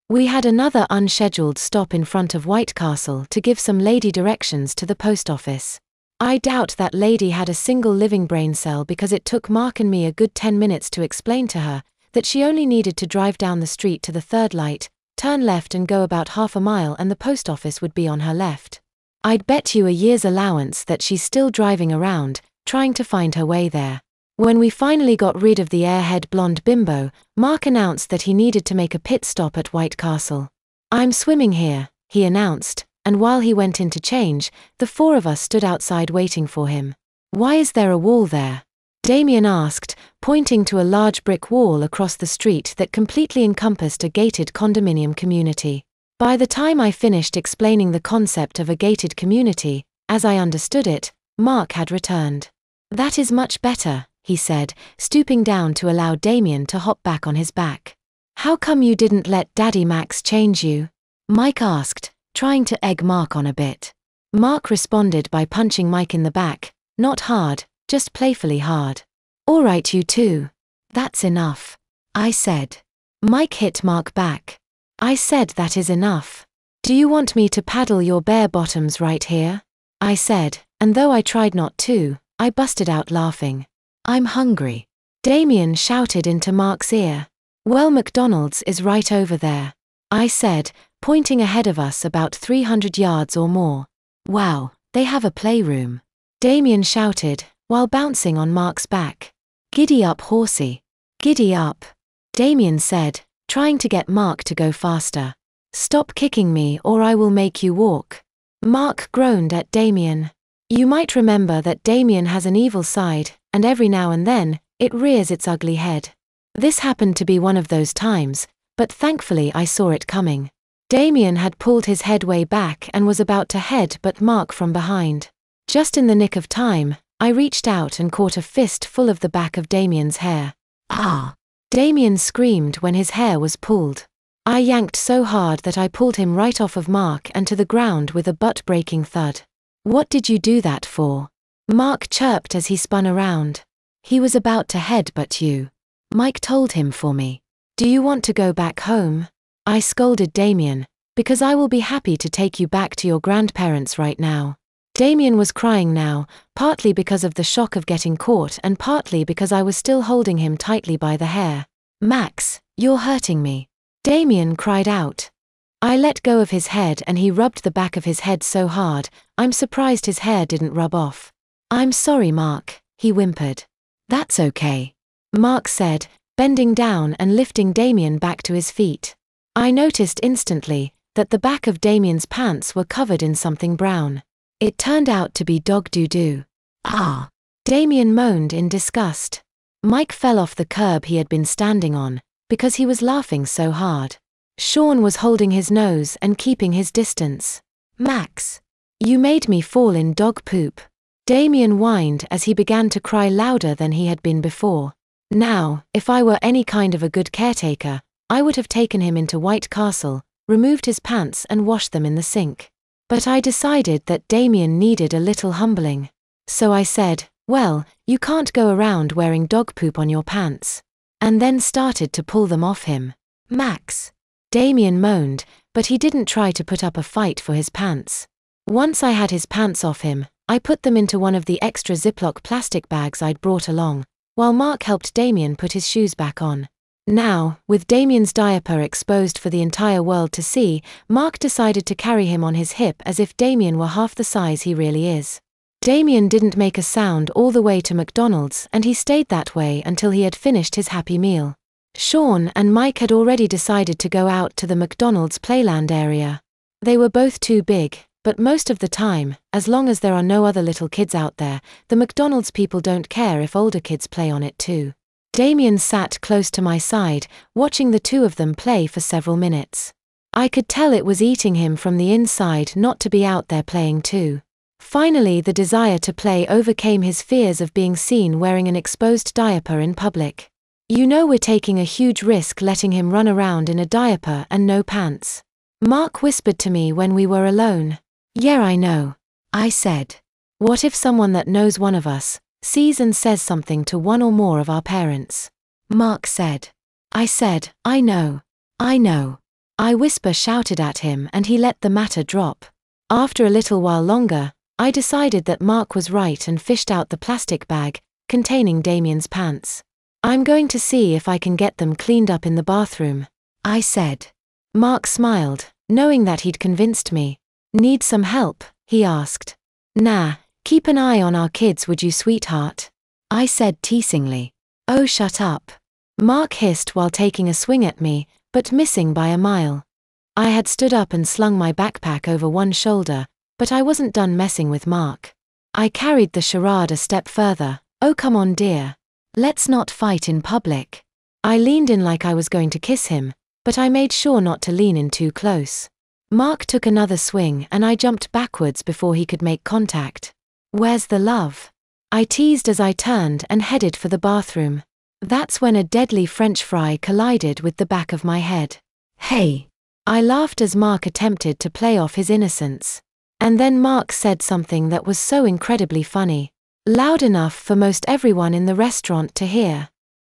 We had another unscheduled stop in front of White Castle to give some lady directions to the post office. I doubt that lady had a single living brain cell because it took Mark and me a good 10 minutes to explain to her that she only needed to drive down the street to the third light, turn left and go about half a mile and the post office would be on her left. I'd bet you a year's allowance that she's still driving around, trying to find her way there. When we finally got rid of the airhead blonde bimbo, Mark announced that he needed to make a pit stop at White Castle. "I'm swimming here," he announced, and while he went in to change, the four of us stood outside waiting for him. "Why is there a wall there?" Damien asked, pointing to a large brick wall across the street that completely encompassed a gated condominium community. By the time I finished explaining the concept of a gated community, as I understood it, Mark had returned. "That is much better," he said, stooping down to allow Damien to hop back on his back. "How come you didn't let Daddy Max change you?" Mike asked, trying to egg Mark on a bit. Mark responded by punching Mike in the back, not hard, just playfully hard. "All right, you two. That's enough," I said. Mike hit Mark back. I said, "That is enough. Do you want me to paddle your bare bottoms right here?" I said, and though I tried not to, I busted out laughing. "I'm hungry." Damien shouted into Mark's ear. "Well, McDonald's is right over there," I said, pointing ahead of us about 300 yards or more. "Wow, they have a playroom," Damien shouted, while bouncing on Mark's back. "Giddy up, horsey. Giddy up," Damien said, trying to get Mark to go faster. "Stop kicking me or I will make you walk." Mark groaned at Damien. You might remember that Damien has an evil side, and every now and then, it rears its ugly head. This happened to be one of those times, but thankfully I saw it coming. Damien had pulled his head way back and was about to head-butt Mark from behind. Just in the nick of time, I reached out and caught a fist full of the back of Damien's hair. "Ah!" Damien screamed when his hair was pulled. I yanked so hard that I pulled him right off of Mark and to the ground with a butt-breaking thud. "What did you do that for?" Mark chirped as he spun around. "He was about to headbutt you. Mike told him for me. Do you want to go back home?" I scolded Damien, "Because I will be happy to take you back to your grandparents right now." Damien was crying now, partly because of the shock of getting caught and partly because I was still holding him tightly by the hair. "Max, you're hurting me," Damien cried out. I let go of his head and he rubbed the back of his head so hard, I'm surprised his hair didn't rub off. "I'm sorry, Mark," he whimpered. "That's okay," Mark said, bending down and lifting Damien back to his feet. I noticed instantly that the back of Damien's pants were covered in something brown. It turned out to be dog doo-doo. "Ah!" Damien moaned in disgust. Mike fell off the curb he had been standing on, because he was laughing so hard. Sean was holding his nose and keeping his distance. "Max, you made me fall in dog poop," Damien whined as he began to cry louder than he had been before. Now, if I were any kind of a good caretaker, I would have taken him into White Castle, removed his pants and washed them in the sink. But I decided that Damien needed a little humbling. So I said, "Well, you can't go around wearing dog poop on your pants," and then started to pull them off him. "Max," Damien moaned, but he didn't try to put up a fight for his pants. Once I had his pants off him, I put them into one of the extra Ziploc plastic bags I'd brought along, while Mark helped Damien put his shoes back on. Now, with Damien's diaper exposed for the entire world to see, Mark decided to carry him on his hip as if Damien were half the size he really is. Damien didn't make a sound all the way to McDonald's and he stayed that way until he had finished his happy meal. Sean and Mike had already decided to go out to the McDonald's playland area. They were both too big, but most of the time, as long as there are no other little kids out there, the McDonald's people don't care if older kids play on it too. Damien sat close to my side, watching the two of them play for several minutes. I could tell it was eating him from the inside not to be out there playing too. Finally, the desire to play overcame his fears of being seen wearing an exposed diaper in public. "You know we're taking a huge risk letting him run around in a diaper and no pants," Mark whispered to me when we were alone. "Yeah, I know," I said. "What if someone that knows one of us sees and says something to one or more of our parents?" Mark said. I said, I know. I shouted at him and he let the matter drop. After a little while longer, I decided that Mark was right and fished out the plastic bag containing Damien's pants. I'm going to see if I can get them cleaned up in the bathroom, I said. Mark smiled, knowing that he'd convinced me. Need some help? He asked. Nah, keep an eye on our kids, would you, sweetheart? I said teasingly. Oh, shut up. Mark hissed while taking a swing at me, but missing by a mile. I had stood up and slung my backpack over one shoulder, but I wasn't done messing with Mark. I carried the charade a step further. Oh, come on, dear. Let's not fight in public. I leaned in like I was going to kiss him, but I made sure not to lean in too close. Mark took another swing and I jumped backwards before he could make contact. Where's the love? I teased as I turned and headed for the bathroom. That's when a deadly French fry collided with the back of my head. Hey! I laughed as Mark attempted to play off his innocence. And then Mark said something that was so incredibly funny. Loud enough for most everyone in the restaurant to hear.